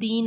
3